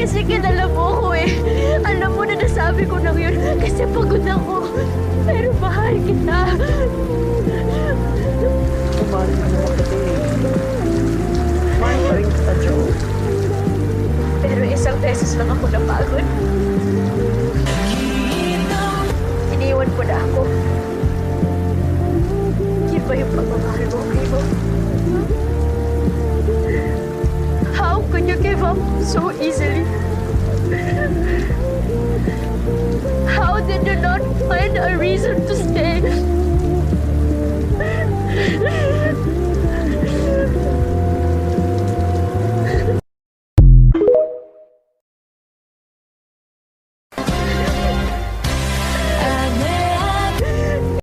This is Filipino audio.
Kasi kilala mo ako eh. Alam mo na nasabi ko na yun kasi pagod ako. Pero mahal kita. Mahal ka naman kita eh. Mahal pa rin kita, Joe. Pero isang beses lang ako napagod. Iniwan ko na ako.